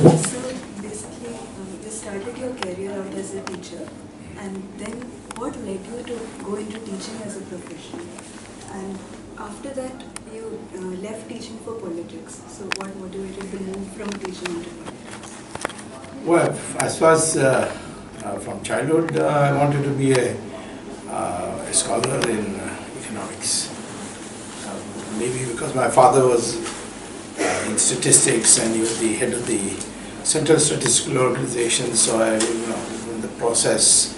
So basically, you started your career out as a teacher, and then what led you to go into teaching as a profession? And after that, you left teaching for politics. So what motivated the move from teaching into politics? Well, as far as from childhood, I wanted to be a scholar in economics. Maybe because my father was in statistics and he was the head of the Central Statistical Organization, so I, in the process,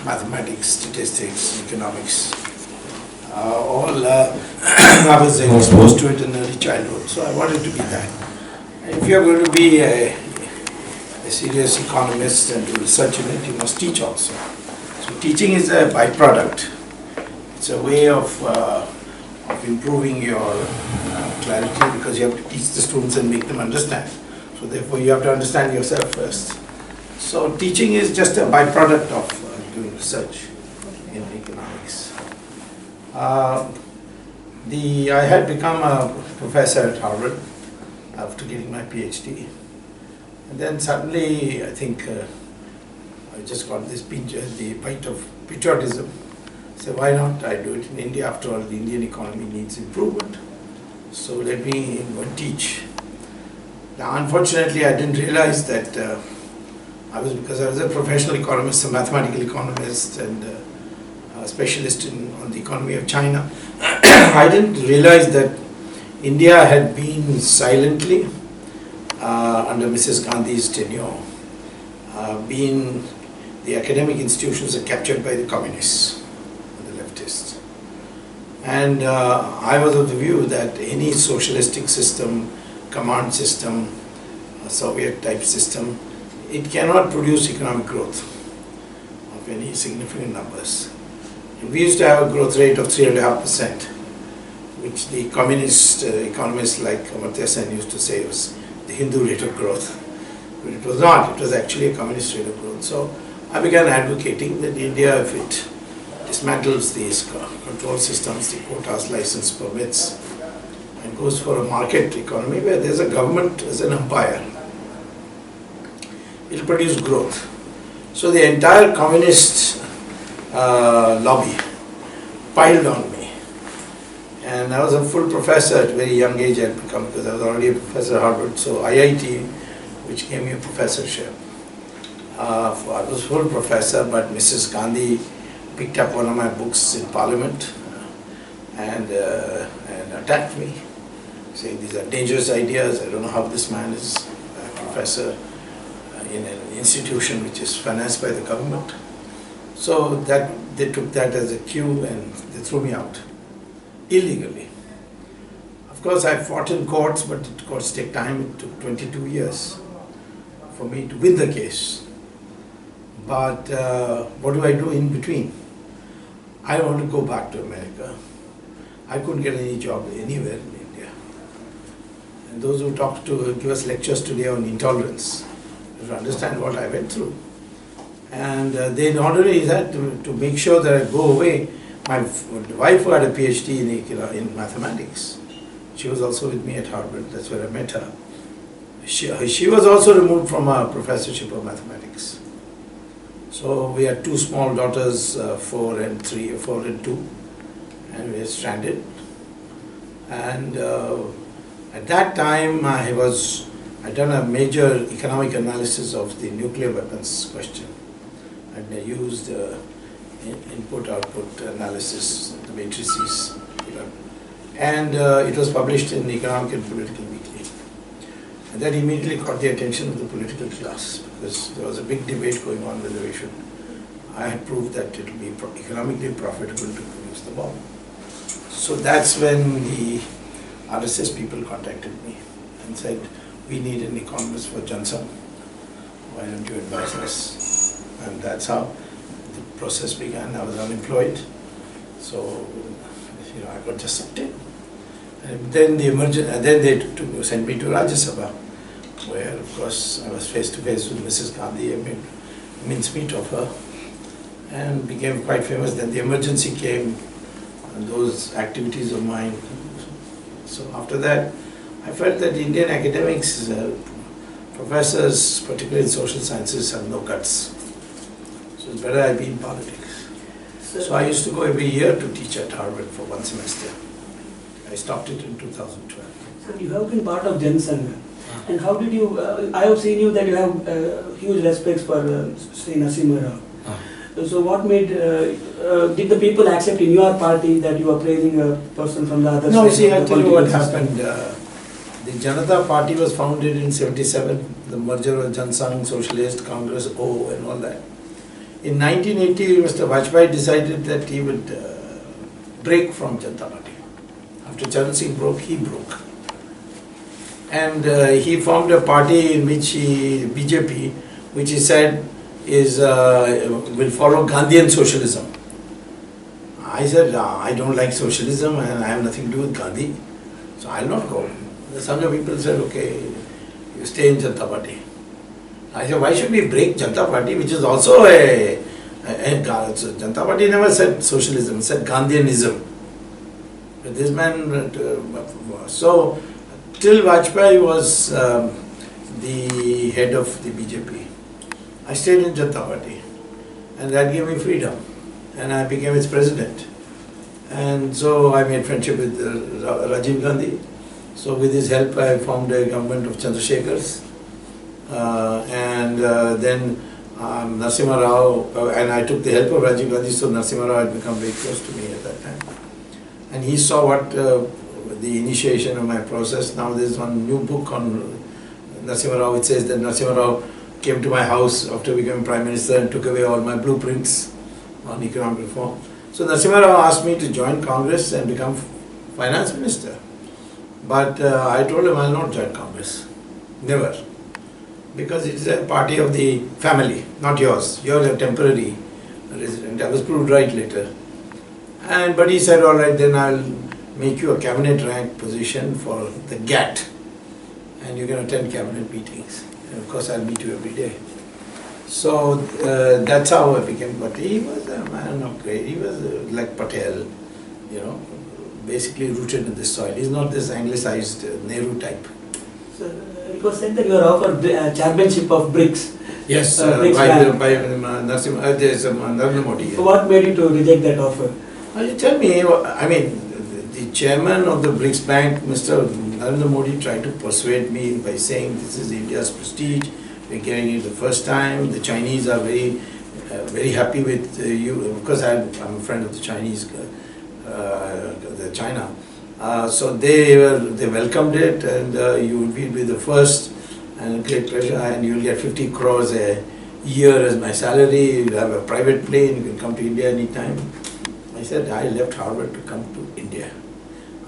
mathematics, statistics, economics, I was exposed to it in early childhood, so I wanted to be that. And if you are going to be a serious economist and do research in it, you must teach also. So teaching is a byproduct. It's a way of improving your clarity, because you have to teach the students and make them understand. So therefore you have to understand yourself first. So teaching is just a byproduct of doing research in economics. I had become a professor at Harvard after getting my PhD. And then suddenly, I think I just got this the bite of patriotism. So why not I do it in India? After all, the Indian economy needs improvement. So let me go and teach. Now, unfortunately, I didn't realize that because I was a professional economist, a mathematical economist, and a specialist on the economy of China. I didn't realize that India had been silently under Mrs. Gandhi's tenure, the academic institutions are captured by the communists, the leftists. And I was of the view that any socialistic system, command system, Soviet type system, it cannot produce economic growth of any significant numbers. And we used to have a growth rate of 3.5%, which the communist economists like Amartya Sen used to say was the Hindu rate of growth. But it was not, it was actually a communist rate of growth. So I began advocating that India, if it dismantles these control systems, the quotas, license permits, and goes for a market economy where there's a government as an umpire, it will produce growth. So the entire communist lobby piled on me. And I was a full professor at a very young age. I had become, because I was already a professor at Harvard, so IIT, which gave me a professorship. I was full professor, but Mrs. Gandhi picked up one of my books in Parliament and attacked me, saying these are dangerous ideas. I don't know how this man is a professor in an institution which is financed by the government. So that they took that as a cue and they threw me out illegally. Of course, I fought in courts, but courts take time. It took 22 years for me to win the case. But what do I do in between? I want to go back to America. I couldn't get any job anywhere in India. And those who give us lectures today on intolerance, to understand what I went through. And they not only that, to make sure that I go away, my wife who had a PhD in mathematics, she was also with me at Harvard, that's where I met her. She was also removed from a professorship of mathematics. So we had two small daughters, 4 and 2, and we were stranded. And at that time I'd done a major economic analysis of the nuclear weapons question. And I used input-output analysis, the matrices, and it was published in Economic and Political Weekly. And that immediately caught the attention of the political class, because there was a big debate going on whether we should. I had proved that it will be economically profitable to produce the bomb. So that's when the RSS people contacted me and said, we need an economist for Jansam. Why don't you advise us? And that's how the process began. I was unemployed, so I got just sucked in. And then they sent me to Rajya Sabha, where of course I was face to face with Mrs. Gandhi. I made mincemeat of her and became quite famous. Then the emergency came, and those activities of mine. So after that, I felt that Indian academics, professors, particularly in social sciences, have no guts. So it's better I be in politics. So I used to go every year to teach at Harvard for one semester. I stopped it in 2012. So you have been part of Jan Sangha. And how did you, I have seen you that you have huge respects for Sri Narasimha Rao. So what made, did the people accept in your party that you are praising a person from the other side? No, see, of I'll the tell you what political system? happened. The Janata Party was founded in 77, the merger of Jan Sangh, Socialist, Congress, O and all that. In 1980, Mr. Vajpayee decided that he would break from Janata Party. After Charan Singh broke, he broke. And he formed a party in which BJP, which he said is will follow Gandhian socialism. I said, I don't like socialism and I have nothing to do with Gandhi, so I'll not go. Some of the people said, okay, you stay in Janata Party. I said, why should we break Janata Party, which is also Janata Party never said socialism, it said Gandhianism. But this man, so till Vajpayee was the head of the BJP, I stayed in Janata Party, and that gave me freedom, and I became its president. And so I made friendship with Rajiv Gandhi. So with his help I formed a government of Chandra Shekhar's, and then Narasimha Rao, and I took the help of Rajiv Gandhi, so Narasimha Rao had become very close to me at that time. And he saw what the initiation of my process. Now there is one new book on Narasimha Rao which says that Narasimha Rao came to my house after becoming Prime Minister and took away all my blueprints on economic reform. So Narasimha Rao asked me to join Congress and become Finance Minister. But I told him I will not join Congress. Never. Because it is a party of the family, not yours. You are a temporary resident. I was proved right later. But he said, all right, then I'll make you a cabinet rank position for the GATT. And you can attend cabinet meetings. And of course, I'll meet you every day. So that's how I became. But he was a man of great. He was like Patel, you know, basically rooted in this soil. He's not this anglicized Nehru type. So it was said that you are offered chairmanship of BRICS. Yes, by Narasimha, Narendra Modi. So what made you to reject that offer? You tell me, I mean, the chairman of the BRICS Bank, Mr. Narendra Modi, tried to persuade me by saying this is India's prestige, we're getting it the first time, the Chinese are very happy with you, because I'm a friend of the Chinese, China. So they welcomed it, and you will be the first, and a great pleasure, and you will get 50 crores a year as my salary, you'll have a private plane, you can come to India anytime. I said, I left Harvard to come to India.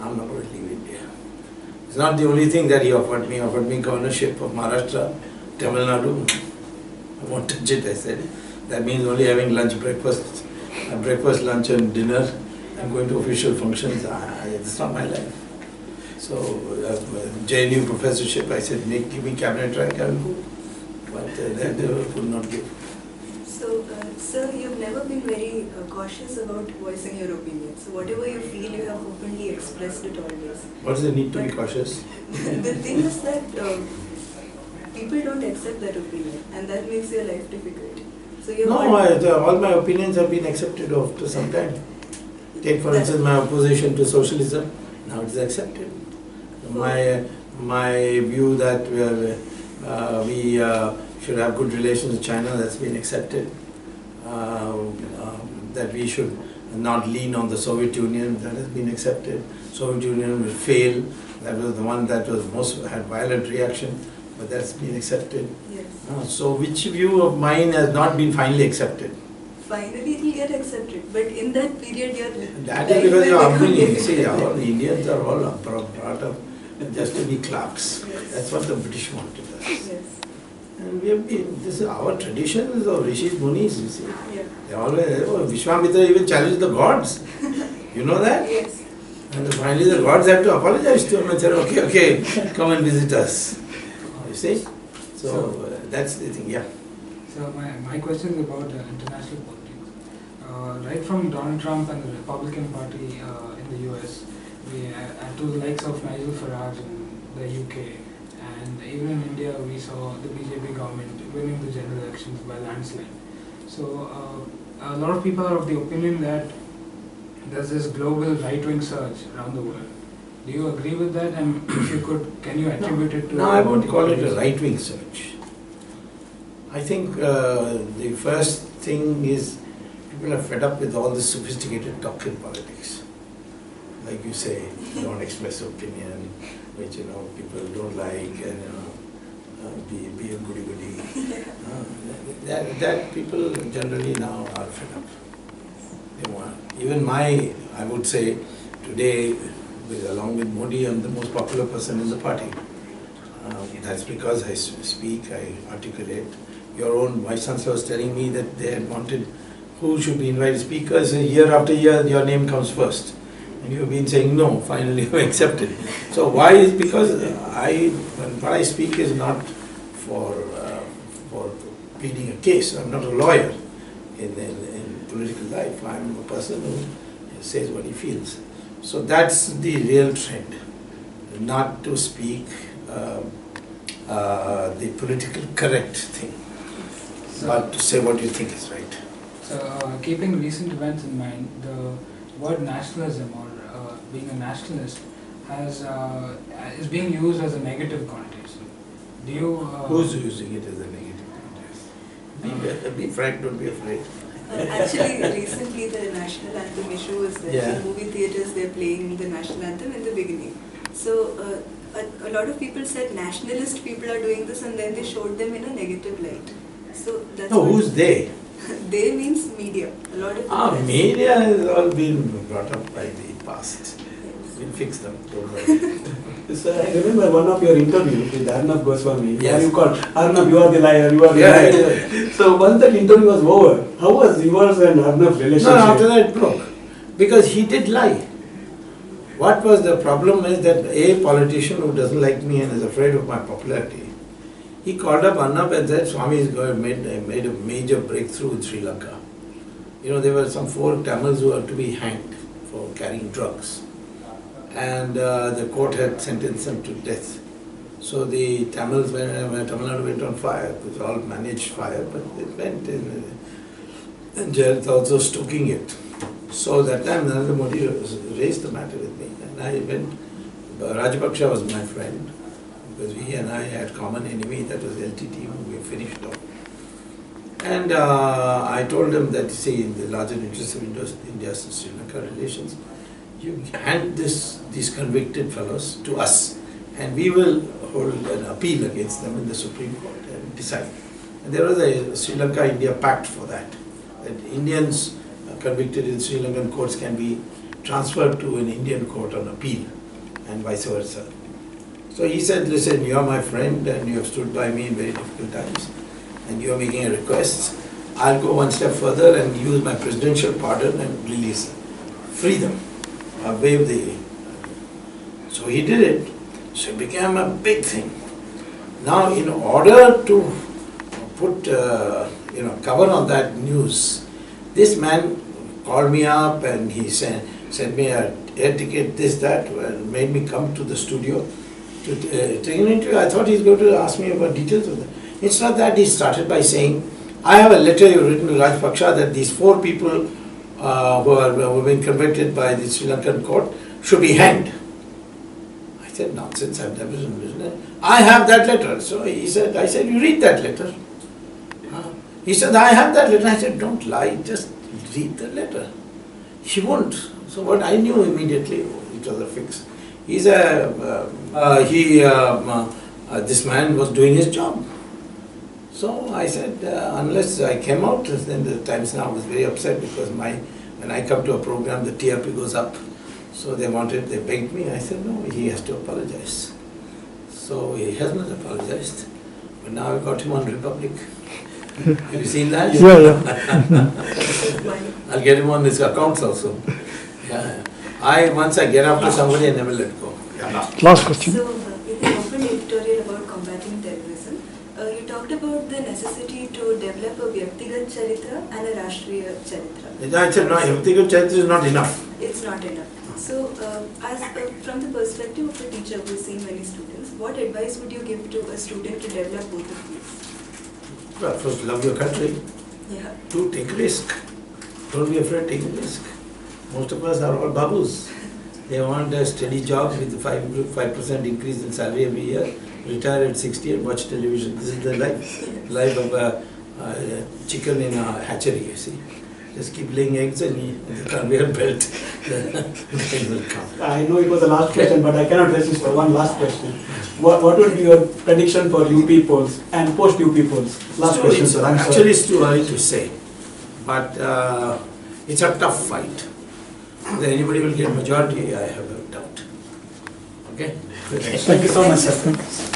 I'm not going to leave India. It's not the only thing that he offered me. He offered me governorship of Maharashtra, Tamil Nadu. I won't touch it, I said. That means only having lunch, breakfast, lunch and dinner, and going to official functions. It's not my life. So, JNU professorship, I said, give me cabinet rank, I will go. But that they would not give. So, sir, you've never been very cautious about voicing your opinion. So, whatever you feel, you have openly expressed it always. What is the need to be cautious? The thing is that people don't accept that opinion, and that makes your life difficult. So you're all my opinions have been accepted after some time. Take for instance my opposition to socialism. Now it is accepted. My view that we should have good relations with China, that's been accepted. That we should not lean on the Soviet Union, that has been accepted. Soviet Union will fail. That was the one that was had violent reaction, but that's been accepted. Yes. So which view of mine has not been finally accepted? Finally it will get accepted, but in that period you're... That is because your upbringing. See, all Indians are all brought up just to be clerks. Yes. That's what the British wanted us. Yes. And we have been, this is our traditions of Rishis, Munis, you see. Yeah. They always, Vishwamitra even challenged the gods. You know that? Yes. And finally the gods have to apologize to him and say, okay, come and visit us. You see? So that's the thing, yeah. So my question is about international politics. Right from Donald Trump and the Republican Party in the US, to the likes of Nigel Farage in the UK, and even in India we saw the BJP government winning the general elections by landslide. So a lot of people are of the opinion that there's this global right-wing surge around the world. Do you agree with that? And if you could, can you attribute it to... No, I won't call it a right-wing surge. I think the first thing is people are fed up with all this sophisticated talk in politics. Like you say, you don't express opinion, which people don't like, and be a goody-goody. That people generally now are fed up. They want, even I would say today, along with Modi, I'm the most popular person in the party. That's because I speak, I articulate. Your own Vice Chancellor was telling me that they had wanted who should be invited speakers, year after year your name comes first. And you've been saying no, finally you accepted. So why is because what I speak is not for pleading a case. I'm not a lawyer in political life. I'm a person who says what he feels. So that's the real trend, not to speak the politically correct thing, but to say what you think is right. So keeping recent events in mind, the word nationalism or being a nationalist is being used as a negative connotation. Do you... Who's using it as a negative connotation? Be frank, don't be afraid. Actually, recently the national anthem issue was there. Yeah. In movie theatres they're playing the national anthem in the beginning. So a lot of people said nationalist people are doing this, and then they showed them in a negative light. So that's No, who's they? They means media. A lot of Media has all been brought up by the past. We'll fix them, don't worry. So I remember one of your interviews with Arnab Goswami, Yes. where you called Arnab, you are the liar, you are the Yeah, liar. yeah. So once that interview was over, how was yours and Arnab's relationship? No, after that it broke. Because he did lie. What was the problem is that a politician who doesn't like me and is afraid of my popularity, he called up Arnab and said Swamy has made a major breakthrough in Sri Lanka. There were some 4 Tamils who were to be hanged for carrying drugs. And the court had sentenced them to death. So the Tamils Tamil Nadu went on fire. It was all managed fire, but it went in. And Jared also stoking it. So that time Narendra Modi raised the matter with me. And I went, Rajapaksa was my friend, because he and I had common enemy, that was LTT, who we finished off. And I told him that, see, in the larger interest of India's and Sri Lanka relations, you hand these convicted fellows to us, and we will hold an appeal against them in the Supreme Court and decide. And there was a Sri Lanka-India pact for that Indians convicted in Sri Lankan courts can be transferred to an Indian court on appeal, and vice versa. So he said, listen, you are my friend and you have stood by me in very difficult times, and you are making a request. I'll go one step further and use my presidential pardon and release, free them, waive the... So he did it. So it became a big thing. Now, in order to put cover on that news, this man called me up and he sent me a air ticket, this, that, and made me come to the studio to take an interview. I thought he's going to ask me about details of that. It's not that. He started by saying, I have a letter you've written to Rajapaksa that these 4 people who have been convicted by the Sri Lankan court should be hanged. I said, nonsense, I've never written it. I have that letter. So I said, you read that letter. He said, I have that letter. I said, don't lie, just read the letter. He won't. So what I knew immediately, it was a fix. This man was doing his job. So I said, unless I came out, then the Times Now was very upset because when I come to a program, the TRP goes up. So they begged me. I said, no, he has to apologize. So he has not apologized. But now I got him on Republic. Have you seen that? Yeah. I'll get him on his accounts also. Yeah. Once I get after somebody, I never let go. Yeah. Last question. So, in the open editorial about combating terrorism, you talked about the necessity to develop a Vyaktigat Charitra and a Rashtriya Charitra. I said, no, Vyaktigat Charitra is not enough. It's not enough. So, from the perspective of a teacher who's seen many students, what advice would you give to a student to develop both of these? Well, first, love your country. Yeah. Two, take risk. Don't be afraid of taking risk. Most of us are all babus. They want a steady job with 5% increase in salary every year, retire at 60 and watch television. This is the life. Life of a chicken in a hatchery, you see. Just keep laying eggs and the conveyor belt, the thing will come. I know it was the last question, but I cannot resist for one last question. What would be your prediction for UP polls and post-UP polls? Last question, sir. I'm Actually, sorry. it's too early to say, but it's a tough fight. Whether anybody will get majority, I have a doubt. Okay? Thank you so much, sir.